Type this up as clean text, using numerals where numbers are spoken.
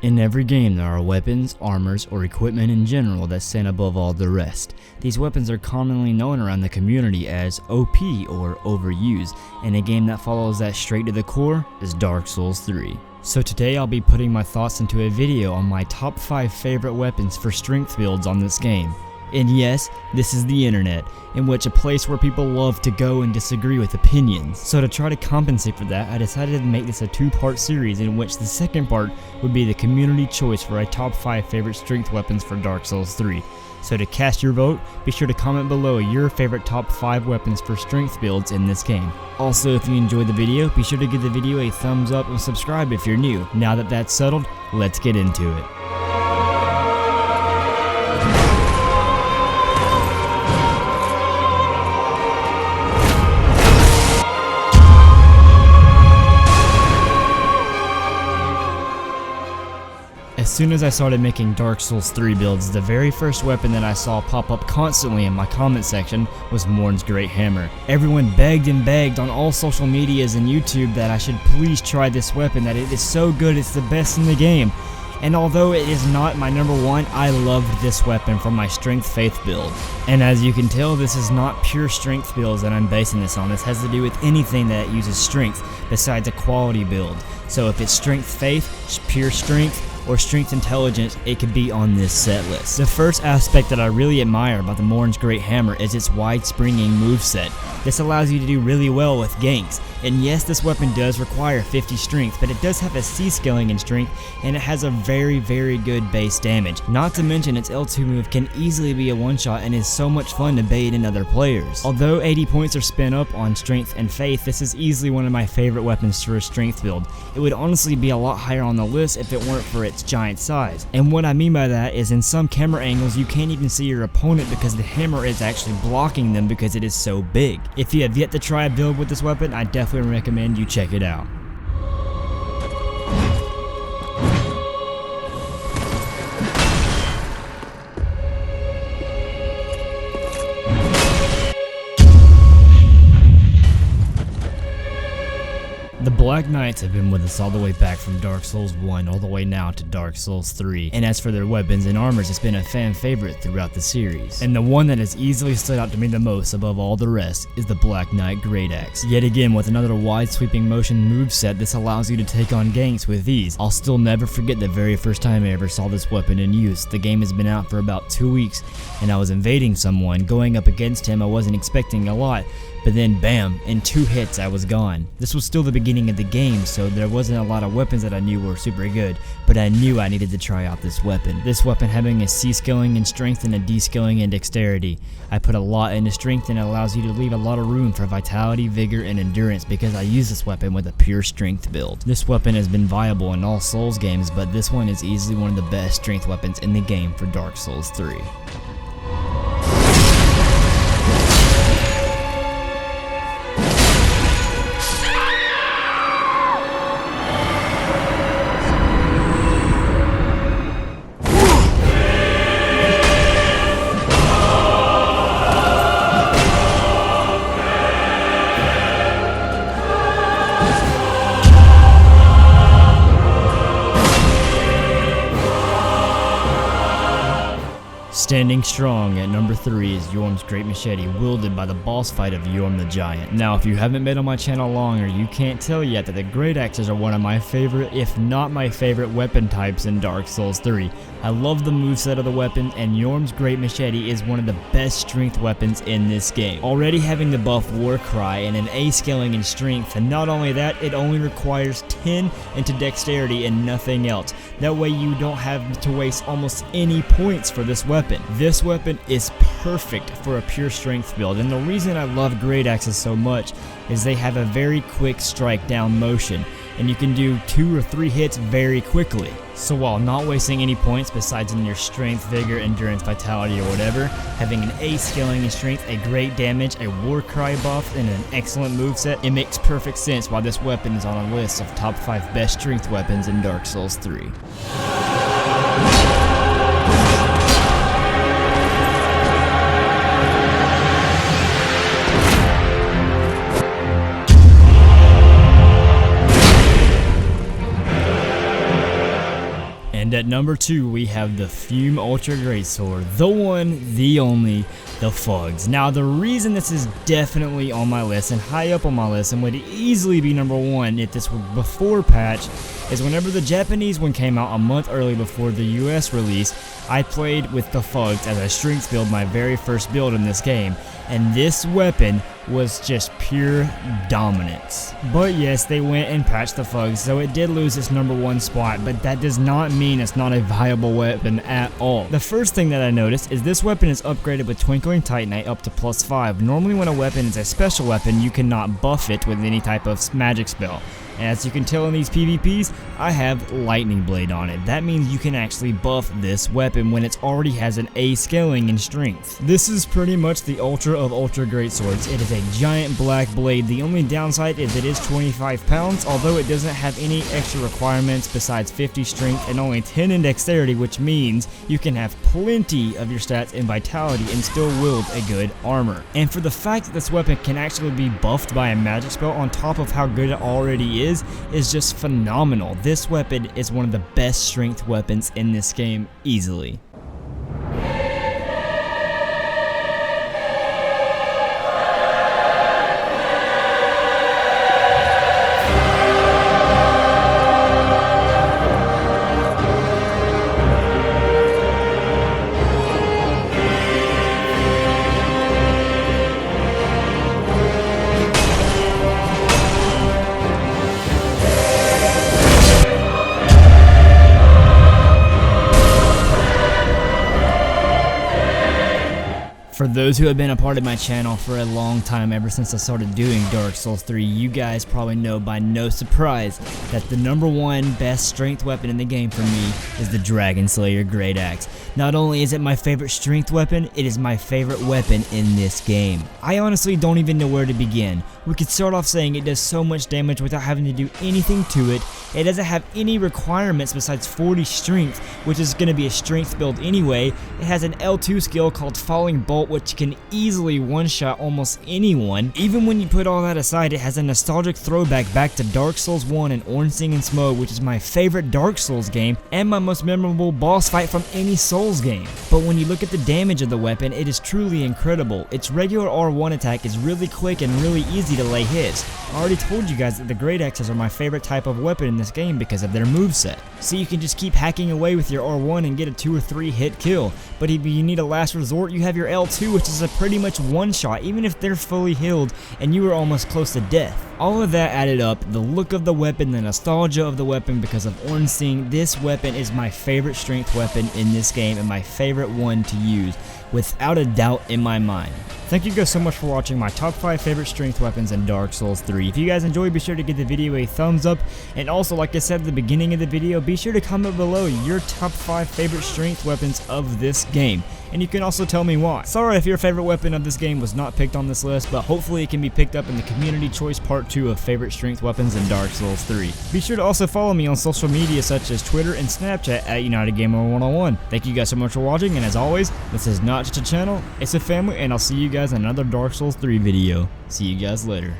In every game there are weapons, armors, or equipment in general that stand above all the rest. These weapons are commonly known around the community as OP or overused, and a game that follows that straight to the core is Dark Souls 3. So today I'll be putting my thoughts into a video on my top 5 favorite weapons for strength builds on this game. And yes, this is the internet, in which a place where people love to go and disagree with opinions. So to try to compensate for that, I decided to make this a 2-part series in which the second part would be the community choice for a top 5 favorite strength weapons for Dark Souls 3. So to cast your vote, be sure to comment below your favorite top 5 weapons for strength builds in this game. Also, if you enjoyed the video, be sure to give the video a thumbs up and subscribe if you're new. Now that that's settled, let's get into it. As soon as I started making Dark Souls 3 builds, the very first weapon that I saw pop up constantly in my comment section was Morn's Great Hammer. Everyone begged and begged on all social medias and YouTube that I should please try this weapon, that it is so good, it's the best in the game. And although it is not my number 1, I loved this weapon from my Strength Faith build. And as you can tell, this is not pure strength builds that I'm basing this on. This has to do with anything that uses strength besides a quality build. So if it's Strength Faith, pure strength, or Strength Intelligence, it could be on this set list. The first aspect that I really admire about the Morn's Great Hammer is its wide springing moveset. This allows you to do really well with ganks. And yes, this weapon does require 50 strength, but it does have a C scaling in strength, and it has a very good base damage. Not to mention its L2 move can easily be a one-shot and is so much fun to bait in other players. Although 80 points are spent up on Strength and Faith, this is easily one of my favorite weapons for a strength build. It would honestly be a lot higher on the list if it weren't for its giant size. And what I mean by that is in some camera angles you can't even see your opponent because the hammer is actually blocking them because it is so big. If you have yet to try a build with this weapon, I definitely recommend you check it out. The Black Knights have been with us all the way back from Dark Souls 1 all the way now to Dark Souls 3, and as for their weapons and armors, it's been a fan favorite throughout the series. And the one that has easily stood out to me the most above all the rest is the Black Knight Great Axe. Yet again, with another wide sweeping motion moveset, this allows you to take on ganks with ease. I'll still never forget the very first time I ever saw this weapon in use. The game has been out for about 2 weeks, and I was invading someone. Going up against him, I wasn't expecting a lot, but then bam, in 2 hits I was gone. This was still the beginning of the game, so there wasn't a lot of weapons that I knew were super good, but I knew I needed to try out this weapon. This weapon having a C scaling in strength and a D scaling in dexterity. I put a lot into strength and it allows you to leave a lot of room for vitality, vigor, and endurance because I use this weapon with a pure strength build. This weapon has been viable in all Souls games, but this one is easily one of the best strength weapons in the game for Dark Souls 3. Standing strong at number 3 is Yorm's Great Machete, wielded by the boss fight of Yorm the Giant. Now, if you haven't been on my channel longer, you can't tell yet that the Great Axes are one of my favorite, if not my favorite, weapon types in Dark Souls 3. I love the moveset of the weapon, and Yorm's Great Machete is one of the best strength weapons in this game. Already having the buff Warcry and an A scaling in strength, and not only that, it only requires 10 into dexterity and nothing else. That way you don't have to waste almost any points for this weapon. This weapon is perfect for a pure strength build, and the reason I love Great Axes so much is they have a very quick strike down motion, and you can do 2 or 3 hits very quickly. So while not wasting any points besides in your strength, vigor, endurance, vitality, or whatever, having an A scaling in strength, a great damage, a Warcry buff, and an excellent moveset, it makes perfect sense why this weapon is on a list of top 5 best strength weapons in Dark Souls 3. at number 2 we have the Fume Ultra Greatsword, the one, the only, the Fugs. Now the reason this is definitely on my list and high up on my list and would easily be number 1 if this were before patch is whenever the Japanese one came out a month early before the US release, I played with the Fugs as a strength build, my very first build in this game, and this weapon was just pure dominance. But yes, they went and patched the Fugs, so it did lose its number 1 spot, but that does not mean it's not a viable weapon at all. The first thing that I noticed is this weapon is upgraded with Twinkling Titanite up to +5. Normally when a weapon is a special weapon, you cannot buff it with any type of magic spell. As you can tell in these PvPs, I have Lightning Blade on it. That means you can actually buff this weapon when it already has an A scaling in strength. This is pretty much the Ultra of Ultra Greatswords. It is a giant black blade. The only downside is it is 25 pounds, although it doesn't have any extra requirements besides 50 strength and only 10 in dexterity, which means you can have plenty of your stats in vitality and still wield a good armor. And for the fact that this weapon can actually be buffed by a magic spell on top of how good it already is just phenomenal. This weapon is one of the best strength weapons in this game easily. For those who have been a part of my channel for a long time, ever since I started doing Dark Souls 3, you guys probably know by no surprise that the number 1 best strength weapon in the game for me is the Dragon Slayer Great Axe. Not only is it my favorite strength weapon, it is my favorite weapon in this game. I honestly don't even know where to begin. We could start off saying it does so much damage without having to do anything to it. It doesn't have any requirements besides 40 strength, which is going to be a strength build anyway. It has an L2 skill called Falling Bolt, which can easily one-shot almost anyone. Even when you put all that aside, it has a nostalgic throwback back to Dark Souls 1 and Ornstein and Smough, which is my favorite Dark Souls game and my most memorable boss fight from any Souls game. But when you look at the damage of the weapon, it is truly incredible. Its regular R1 attack is really quick and really easy to lay hits. I already told you guys that the Great Axes are my favorite type of weapon in this game because of their moveset. So you can just keep hacking away with your R1 and get a 2 or 3 hit kill. But if you need a last resort, you have your L2, which is a pretty much one shot, even if they're fully healed and you are almost close to death. All of that added up, the look of the weapon, the nostalgia of the weapon because of Ornstein, this weapon is my favorite strength weapon in this game and my favorite one to use, without a doubt in my mind. Thank you guys so much for watching my top 5 favorite strength weapons in Dark Souls 3. If you guys enjoyed, be sure to give the video a thumbs up, and also like I said at the beginning of the video, be sure to comment below your top 5 favorite strength weapons of this game, and you can also tell me why. Sorry if your favorite weapon of this game was not picked on this list, but hopefully it can be picked up in the community choice part 2 of favorite strength weapons in Dark Souls 3. Be sure to also follow me on social media such as Twitter and Snapchat at UnitedGamer101. Thank you guys so much for watching, and as always, this is not just a channel, it's a family, and I'll see you guys in another Dark Souls 3 video. See you guys later.